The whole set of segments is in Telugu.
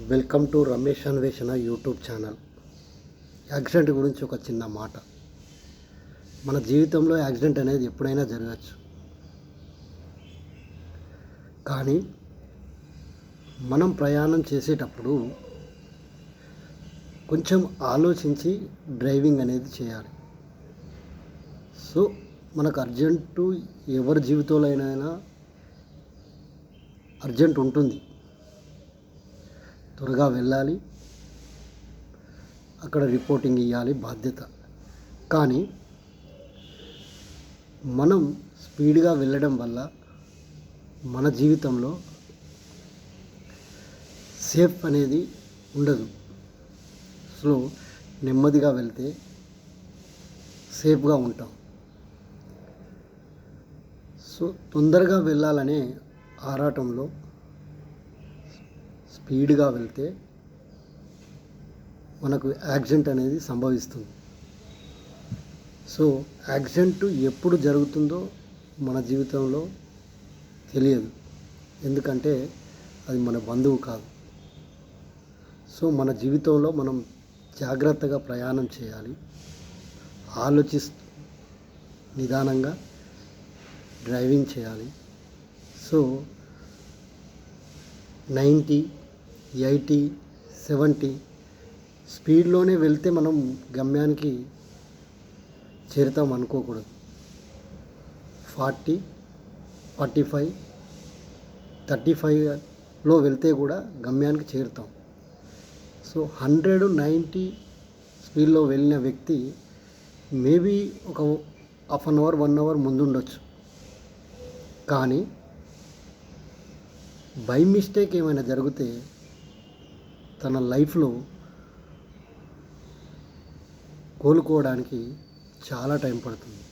వెల్కమ్ టు రమేష్ అన్వేషణ యూట్యూబ్ ఛానల్. యాక్సిడెంట్ గురించి ఒక చిన్న మాట. మన జీవితంలో యాక్సిడెంట్ అనేది ఎప్పుడైనా జరగచ్చు. కానీ మనం ప్రయాణం చేసేటప్పుడు కొంచెం ఆలోచించి డ్రైవింగ్ అనేది చేయాలి. సో మనకు అర్జెంటు ఎవరి జీవితంలోనైనా అర్జెంట్ ఉంటుంది. త్వరగా వెళ్ళాలి, అక్కడ రిపోర్టింగ్ ఇవ్వాలి బాధ్యత. కానీ మనం స్పీడ్గా వెళ్ళడం వల్ల మన జీవితంలో సేఫ్ అనేది ఉండదు. సో నెమ్మదిగా వెళ్తే సేఫ్గా ఉంటాం. సో తొందరగా వెళ్ళాలనే ఆరాటంలో స్పీడ్గా వెళ్తే మనకు యాక్సిడెంట్ అనేది సంభవిస్తుంది. సో యాక్సిడెంట్ ఎప్పుడు జరుగుతుందో మన జీవితంలో తెలియదు, ఎందుకంటే అది మన బంధువు కాదు. సో మన జీవితంలో మనం జాగ్రత్తగా ప్రయాణం చేయాలి, ఆలోచిస్తూ నిదానంగా డ్రైవింగ్ చేయాలి. సో 90, 80, 70 స్పీడ్లోనే వెళ్తే మనం గమ్యానికి చేరుతాం అనుకోకూడదు. 40, 45, 35లో వెళ్తే కూడా గమ్యానికి చేరుతాం. సో 190 స్పీడ్లో వెళ్ళిన వ్యక్తి మేబీ ఒక హాఫ్ అన్ అవర్ 1 అవర్ ముందుండొచ్చు. కానీ బై మిస్టేక్ ఏమైనా జరిగితే తన లైఫ్లో కోలుకోవడానికి చాలా టైం పడుతుంది.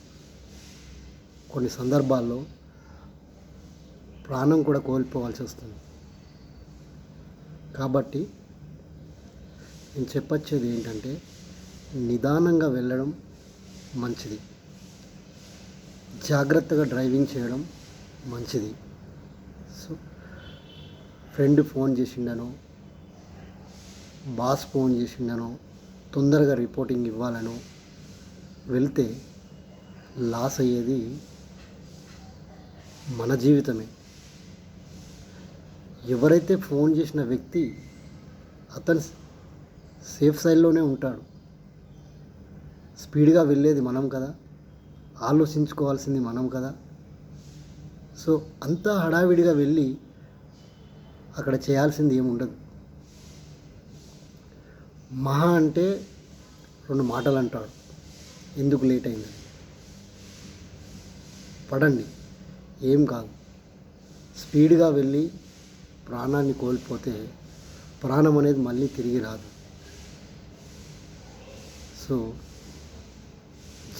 కొన్ని సందర్భాల్లో ప్రాణం కూడా కోల్పోవాల్సి వస్తుంది. కాబట్టి నేను చెప్పొచ్చేది ఏంటంటే నిదానంగా వెళ్ళడం మంచిది, జాగ్రత్తగా డ్రైవింగ్ చేయడం మంచిది. సో ఫ్రెండ్ ఫోన్ చేసిండనో, బాస్ ఫోన్ చేసిండనో, తొందరగా రిపోర్టింగ్ ఇవ్వాలనో వెళ్తే లాస్ అయ్యేది మన జీవితమే. ఎవరైతే ఫోన్ చేసిన వ్యక్తి అతను సేఫ్ సైడ్లోనే ఉంటాడు. స్పీడ్గా వెళ్ళేది మనం కదా, ఆలోచించుకోవాల్సింది మనం కదా. సో అంతా హడావిడిగా వెళ్ళి అక్కడ చేయాల్సింది ఏముండదు. మహా అంటే 2 మాటలు అంటాడు, ఎందుకు లేట్ అయింది, పడండి, ఏం కాదు. స్పీడ్గా వెళ్ళి ప్రాణాన్ని కోల్పోతే ప్రాణం అనేది మళ్ళీ తిరిగి రాదు. సో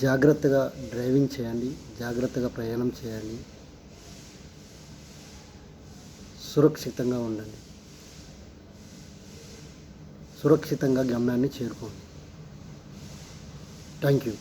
జాగ్రత్తగా డ్రైవింగ్ చేయండి, జాగ్రత్తగా ప్రయాణం చేయండి, సురక్షితంగా ఉండండి, సురక్షితంగా గమ్యాన్ని చేరుకోండి. Thank you.